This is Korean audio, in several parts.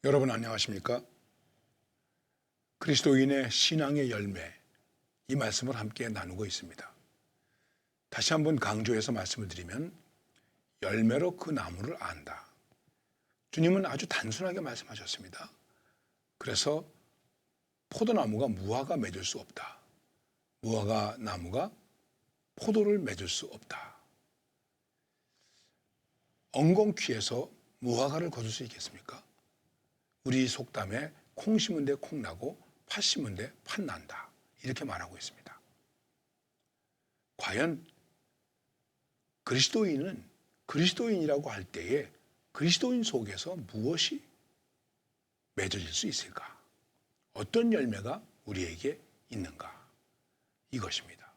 여러분 안녕하십니까? 그리스도인의 신앙의 열매, 이 말씀을 함께 나누고 있습니다. 다시 한번 강조해서 말씀을 드리면 열매로 그 나무를 안다. 주님은 아주 단순하게 말씀하셨습니다. 그래서 포도나무가 무화과 맺을 수 없다. 무화과 나무가 포도를 맺을 수 없다. 엉겅퀴에서 무화과를 거둘 수 있겠습니까? 우리 속담에 콩 심은 데 콩 나고 팥 심은 데 팥 난다. 이렇게 말하고 있습니다. 과연 그리스도인은 그리스도인이라고 할 때에 그리스도인 속에서 무엇이 맺어질 수 있을까? 어떤 열매가 우리에게 있는가? 이것입니다.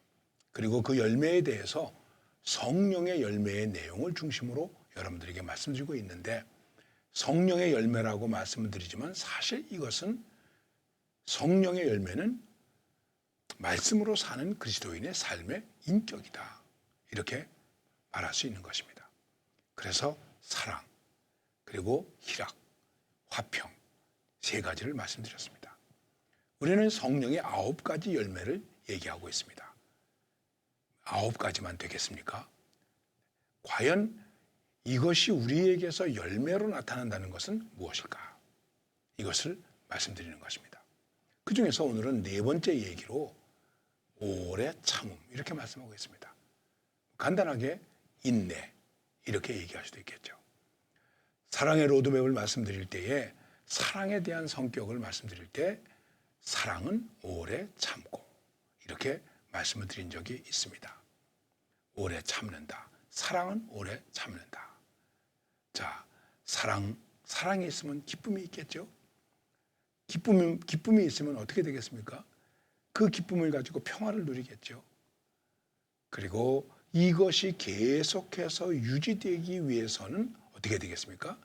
그리고 그 열매에 대해서 성령의 열매의 내용을 중심으로 여러분들에게 말씀드리고 있는데, 성령의 열매라고 말씀을 드리지만 사실 이것은 성령의 열매는 말씀으로 사는 그리스도인의 삶의 인격이다. 이렇게 말할 수 있는 것입니다. 그래서 사랑, 그리고 희락, 화평, 세 가지를 말씀드렸습니다. 우리는 성령의 9가지 열매를 얘기하고 있습니다. 9가지만 되겠습니까? 과연 이것이 우리에게서 열매로 나타난다는 것은 무엇일까? 이것을 말씀드리는 것입니다. 그 중에서 오늘은 4번째 얘기로 오래 참음, 이렇게 말씀하고 있습니다. 간단하게 인내, 이렇게 얘기할 수도 있겠죠. 사랑의 로드맵을 말씀드릴 때에 사랑에 대한 성격을 말씀드릴 때 사랑은 오래 참고, 이렇게 말씀을 드린 적이 있습니다. 오래 참는다. 사랑은 오래 참는다. 자, 사랑이 있으면 기쁨이 있겠죠? 기쁨이 있으면 어떻게 되겠습니까? 그 기쁨을 가지고 평화를 누리겠죠. 그리고 이것이 계속해서 유지되기 위해서는 어떻게 되겠습니까?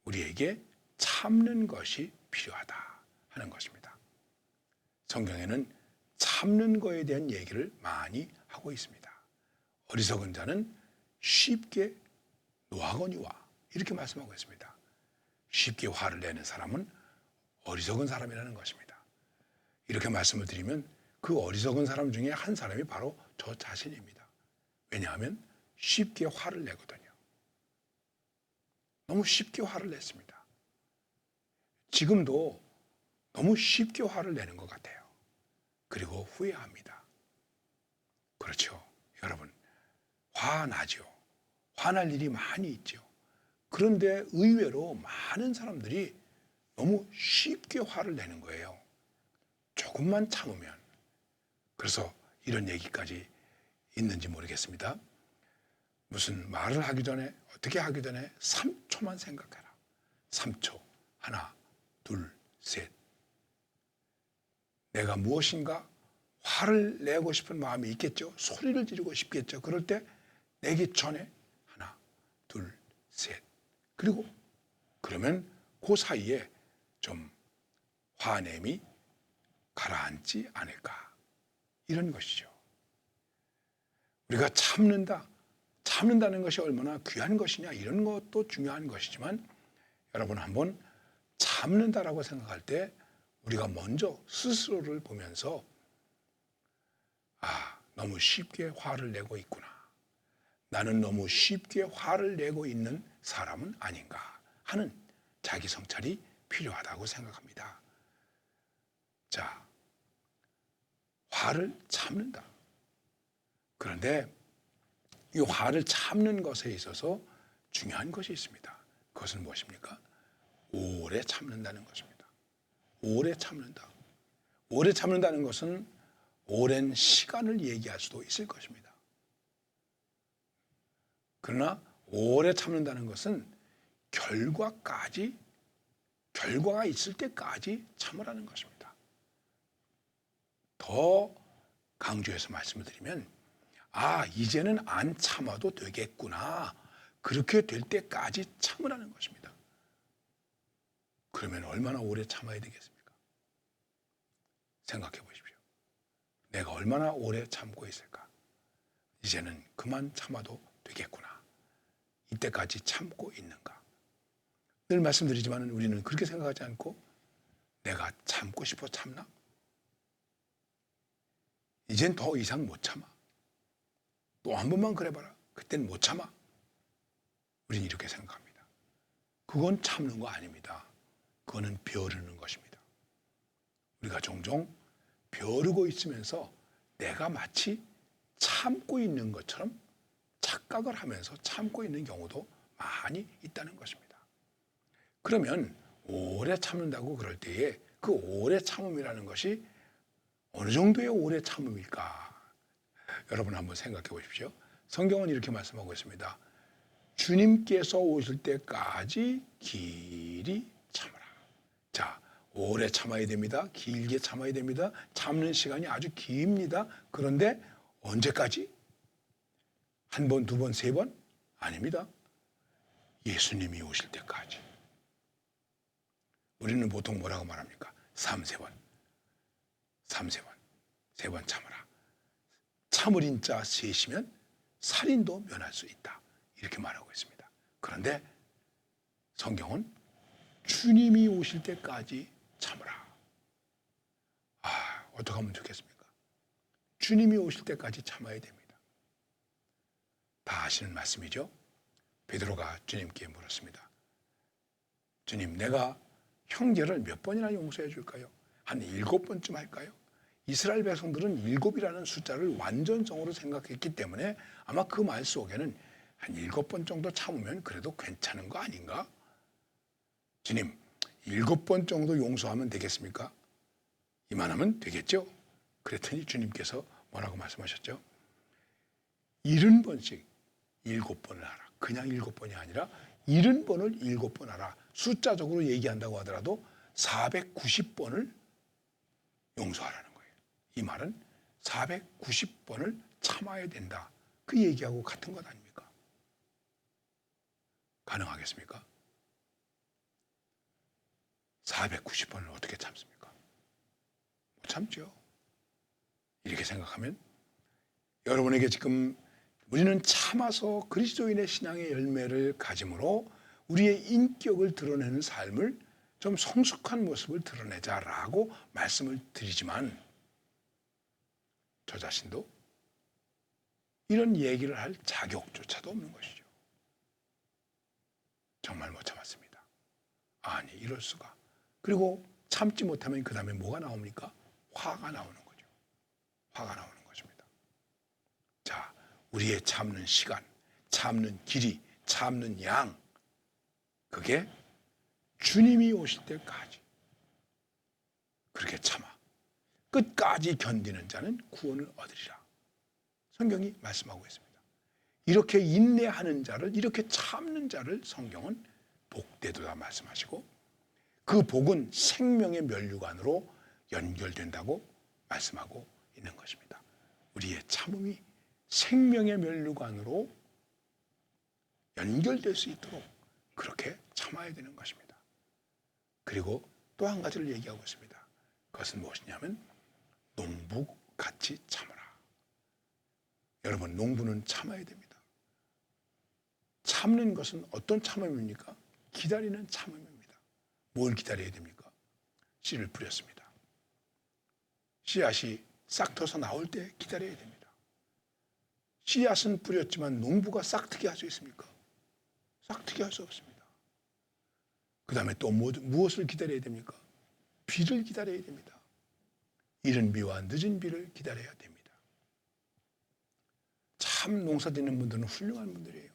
우리에게 참는 것이 필요하다 하는 것입니다. 성경에는 참는 것에 대한 얘기를 많이 하고 있습니다. 어리석은 자는 쉽게 노하거니와, 이렇게 말씀하고 있습니다. 쉽게 화를 내는 사람은 어리석은 사람이라는 것입니다. 이렇게 말씀을 드리면 그 어리석은 사람 중에 한 사람이 바로 저 자신입니다. 왜냐하면 쉽게 화를 내거든요. 너무 쉽게 화를 냈습니다. 지금도 너무 쉽게 화를 내는 것 같아요. 그리고 후회합니다. 그렇죠. 여러분, 화나죠. 화날 일이 많이 있죠. 그런데 의외로 많은 사람들이 너무 쉽게 화를 내는 거예요. 조금만 참으면. 그래서 이런 얘기까지 있는지 모르겠습니다. 무슨 말을 하기 전에, 어떻게 하기 전에 3초만 생각해라. 3초. 하나, 둘, 셋. 내가 무엇인가 화를 내고 싶은 마음이 있겠죠. 소리를 지르고 싶겠죠. 그럴 때 내기 전에 하나, 둘, 셋. 그리고 그러면 그 사이에 좀 화냄이 가라앉지 않을까, 이런 것이죠. 우리가 참는다는 것이 얼마나 귀한 것이냐, 이런 것도 중요한 것이지만, 여러분 한번 참는다라고 생각할 때 우리가 먼저 스스로를 보면서 너무 쉽게 화를 내고 있구나. 나는 너무 쉽게 화를 내고 있는 사람은 아닌가 하는 자기 성찰이 필요하다고 생각합니다. 자, 화를 참는다. 그런데 이 화를 참는 것에 있어서 중요한 것이 있습니다. 그것은 무엇입니까? 오래 참는다는 것입니다. 오래 참는다. 오래 참는다는 것은 오랜 시간을 얘기할 수도 있을 것입니다. 그러나 오래 참는다는 것은 결과가 있을 때까지 참으라는 것입니다. 더 강조해서 말씀을 드리면, 이제는 안 참아도 되겠구나. 그렇게 될 때까지 참으라는 것입니다. 그러면 얼마나 오래 참아야 되겠습니까? 생각해 보십시오. 내가 얼마나 오래 참고 있을까? 이제는 그만 참아도 되겠구나. 이때까지 참고 있는가? 늘 말씀드리지만 우리는 그렇게 생각하지 않고 내가 참고 싶어 참나? 이젠 더 이상 못 참아. 또 한 번만 그래봐라. 그땐 못 참아. 우리는 이렇게 생각합니다. 그건 참는 거 아닙니다. 그거는 벼르는 것입니다. 우리가 종종 벼르고 있으면서 내가 마치 참고 있는 것처럼 착각을 하면서 참고 있는 경우도 많이 있다는 것입니다. 그러면 오래 참는다고 그럴 때에 그 오래 참음이라는 것이 어느 정도의 오래 참음일까? 여러분 한번 생각해 보십시오. 성경은 이렇게 말씀하고 있습니다. 주님께서 오실 때까지 길이 참으라. 자, 오래 참아야 됩니다. 길게 참아야 됩니다. 참는 시간이 아주 깁니다. 그런데 언제까지? 한 번, 두 번, 세 번? 아닙니다. 예수님이 오실 때까지. 우리는 보통 뭐라고 말합니까? 3세번. 3세번. 3번 참으라. 참을인 자 셋이면 살인도 면할 수 있다. 이렇게 말하고 있습니다. 그런데 성경은 주님이 오실 때까지 참으라. 어떻게 하면 좋겠습니까? 주님이 오실 때까지 참아야 됩니다. 다 아시는 말씀이죠? 베드로가 주님께 물었습니다. 주님, 내가 형제를 몇 번이나 용서해 줄까요? 한 7번쯤 할까요? 이스라엘 백성들은 7이라는 숫자를 완전성으로 생각했기 때문에 아마 그 말 속에는 한 7번 정도 참으면 그래도 괜찮은 거 아닌가? 주님, 7번 정도 용서하면 되겠습니까? 이만하면 되겠죠? 그랬더니 주님께서 뭐라고 말씀하셨죠? 70번씩 7번을 하라. 그냥 7번이 아니라 70번을 7번 하라. 숫자적으로 얘기한다고 하더라도 490번을 용서하라는 거예요. 이 말은 490번을 참아야 된다. 그 얘기하고 같은 것 아닙니까? 가능하겠습니까? 490번을 어떻게 참습니까? 못 참죠. 이렇게 생각하면 여러분에게 지금 우리는 참아서 그리스도인의 신앙의 열매를 가짐으로 우리의 인격을 드러내는 삶을 좀 성숙한 모습을 드러내자라고 말씀을 드리지만 저 자신도 이런 얘기를 할 자격조차도 없는 것이죠. 정말 못 참았습니다. 아니, 이럴 수가. 그리고 참지 못하면 그 다음에 뭐가 나옵니까? 화가 나오는 거죠. 화가 나오는 것입니다. 자, 우리의 참는 시간, 참는 길이, 참는 양, 그게 주님이 오실 때까지 그렇게 참아 끝까지 견디는 자는 구원을 얻으리라. 성경이 말씀하고 있습니다. 이렇게 인내하는 자를, 이렇게 참는 자를 성경은 복되도다 말씀하시고 그 복은 생명의 면류관으로 연결된다고 말씀하고 있는 것입니다. 우리의 참음이 생명의 면류관으로 연결될 수 있도록 그렇게 참아야 되는 것입니다. 그리고 또 한 가지를 얘기하고 있습니다. 그것은 무엇이냐면 농부같이 참으라. 여러분, 농부는 참아야 됩니다. 참는 것은 어떤 참음입니까? 기다리는 참음입니다. 뭘 기다려야 됩니까? 씨를 뿌렸습니다. 씨앗이 싹 터서 나올 때 기다려야 됩니다. 씨앗은 뿌렸지만 농부가 싹트게 할 수 있습니까? 싹트게 할 수 없습니다. 그 다음에 또 무엇을 기다려야 됩니까? 비를 기다려야 됩니다. 이른 비와 늦은 비를 기다려야 됩니다. 참 농사 짓는 분들은 훌륭한 분들이에요.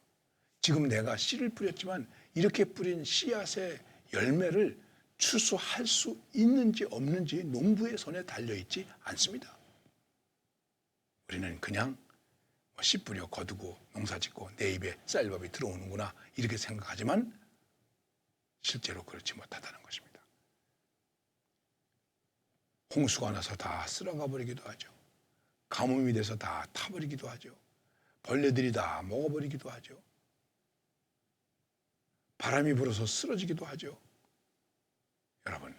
지금 내가 씨를 뿌렸지만 이렇게 뿌린 씨앗의 열매를 추수할 수 있는지 없는지 농부의 손에 달려있지 않습니다. 우리는 그냥 씨 뿌려 거두고 농사 짓고 내 입에 쌀밥이 들어오는구나 이렇게 생각하지만 실제로 그렇지 못하다는 것입니다. 홍수가 나서 다 쓸어가 버리기도 하죠. 가뭄이 돼서 다 타버리기도 하죠. 벌레들이 다 먹어버리기도 하죠. 바람이 불어서 쓰러지기도 하죠. 여러분,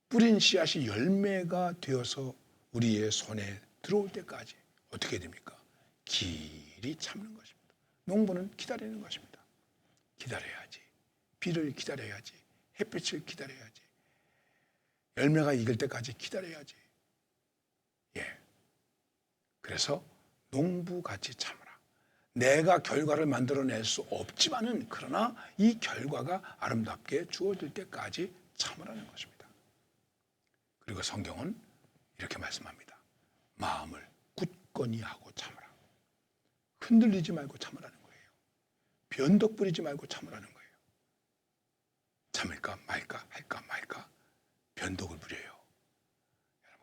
뿌린 씨앗이 열매가 되어서 우리의 손에 들어올 때까지 어떻게 됩니까? 길이 참는 것입니다. 농부는 기다리는 것입니다. 기다려야지. 비를 기다려야지. 햇빛을 기다려야지. 열매가 익을 때까지 기다려야지. 예. 그래서 농부같이 참으라. 내가 결과를 만들어낼 수 없지만은 그러나 이 결과가 아름답게 주어질 때까지 참으라는 것입니다. 그리고 성경은 이렇게 말씀합니다. 마음을 굳건히 하고 참으라. 흔들리지 말고 참으라는 거예요. 변덕 부리지 말고 참으라는 거예요. 참을까 말까 할까 말까 변덕을 부려요.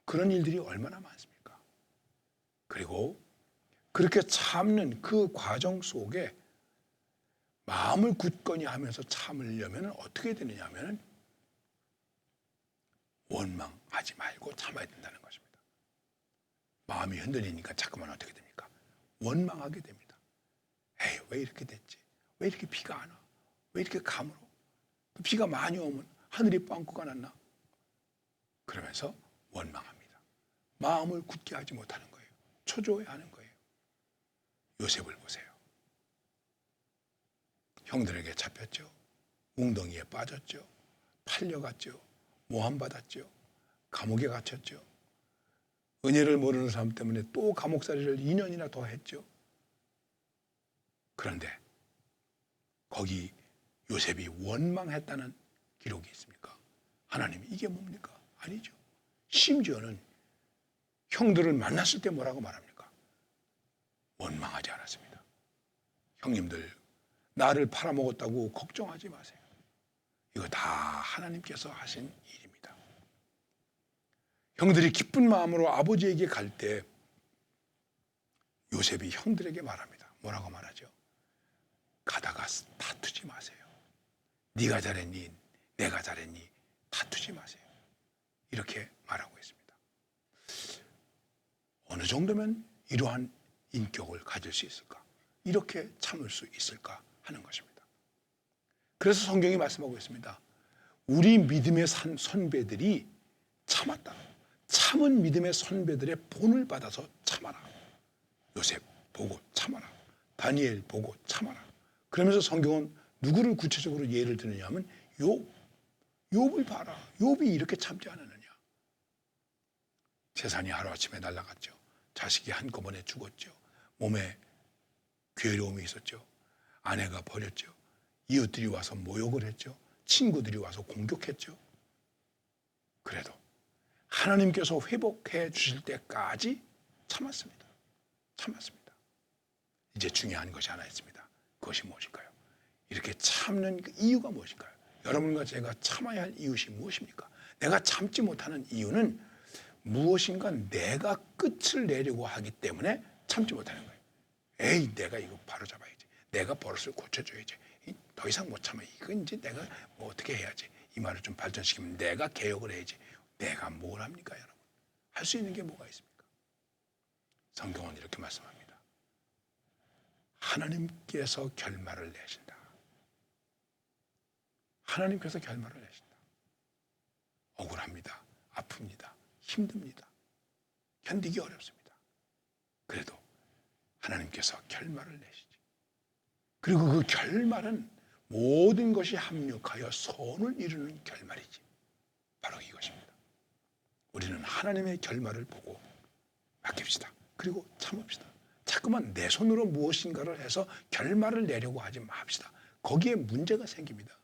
그런 일들이 얼마나 많습니까? 그리고 그렇게 참는 그 과정 속에 마음을 굳건히 하면서 참으려면 어떻게 되느냐 하면 원망하지 말고 참아야 된다는 것입니다. 마음이 흔들리니까 자꾸만 어떻게 됩니까? 원망하게 됩니다. 에이, 왜 이렇게 됐지? 왜 이렇게 비가 안 와? 왜 이렇게 가물어? 비가 많이 오면 하늘이 빵꾸가 났나? 그러면서 원망합니다. 마음을 굳게 하지 못하는 거예요. 초조해하는 거예요. 요셉을 보세요. 형들에게 잡혔죠. 웅덩이에 빠졌죠. 팔려갔죠. 모함받았죠. 감옥에 갇혔죠. 은혜를 모르는 사람 때문에 또 감옥살이를 2년이나 더 했죠. 그런데 거기 요셉이 원망했다는 기록이 있습니까? 하나님이 이게 뭡니까? 아니죠. 심지어는 형들을 만났을 때 뭐라고 말합니까? 원망하지 않았습니다. 형님들 나를 팔아먹었다고 걱정하지 마세요. 이거 다 하나님께서 하신 일입니다. 형들이 기쁜 마음으로 아버지에게 갈 때 요셉이 형들에게 말합니다. 뭐라고 말하죠? 가다가 다투지 마세요. 네가 잘했니? 내가 잘했니? 다투지 마세요. 이렇게 말하고 있습니다. 어느 정도면 이러한 인격을 가질 수 있을까? 이렇게 참을 수 있을까 하는 것입니다. 그래서 성경이 말씀하고 있습니다. 우리 믿음의 선배들이 참았다. 참은 믿음의 선배들의 본을 받아서 참아라. 요셉 보고 참아라. 다니엘 보고 참아라. 그러면서 성경은 누구를 구체적으로 예를 드느냐 하면 욥을 봐라. 욥이 이렇게 참지 않았느냐. 재산이 하루아침에 날아갔죠. 자식이 한꺼번에 죽었죠. 몸에 괴로움이 있었죠. 아내가 버렸죠. 이웃들이 와서 모욕을 했죠. 친구들이 와서 공격했죠. 그래도 하나님께서 회복해 주실 때까지 참았습니다. 참았습니다. 이제 중요한 것이 하나 있습니다. 그것이 무엇일까요? 이렇게 참는 그 이유가 무엇일까요? 여러분과 제가 참아야 할 이유이 무엇입니까? 내가 참지 못하는 이유는 무엇인가 내가 끝을 내려고 하기 때문에 참지 못하는 거예요. 에이, 내가 이거 바로 잡아야지. 내가 버릇을 고쳐줘야지. 더 이상 못 참아. 이건 이제 내가 뭐 어떻게 해야지. 이 말을 좀 발전시키면 내가 개혁을 해야지. 내가 뭘 합니까, 여러분? 할 수 있는 게 뭐가 있습니까? 성경은 이렇게 말씀합니다. 하나님께서 결말을 내신다. 하나님께서 결말을 내신다. 억울합니다. 아픕니다. 힘듭니다. 견디기 어렵습니다. 그래도 하나님께서 결말을 내시지. 그리고 그 결말은 모든 것이 합력하여 선을 이루는 결말이지. 바로 이것입니다. 우리는 하나님의 결말을 보고 맡깁시다. 그리고 참읍시다. 자꾸만 내 손으로 무엇인가를 해서 결말을 내려고 하지 맙시다. 거기에 문제가 생깁니다.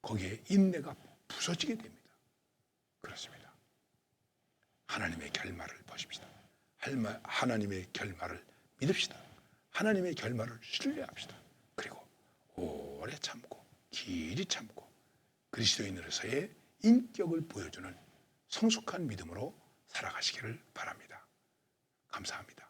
거기에 인내가 부서지게 됩니다. 그렇습니다. 하나님의 결말을 보십시다. 하나님의 결말을 믿읍시다. 하나님의 결말을 신뢰합시다. 그리고 오래 참고 길이 참고 그리스도인으로서의 인격을 보여주는 성숙한 믿음으로 살아가시기를 바랍니다. 감사합니다.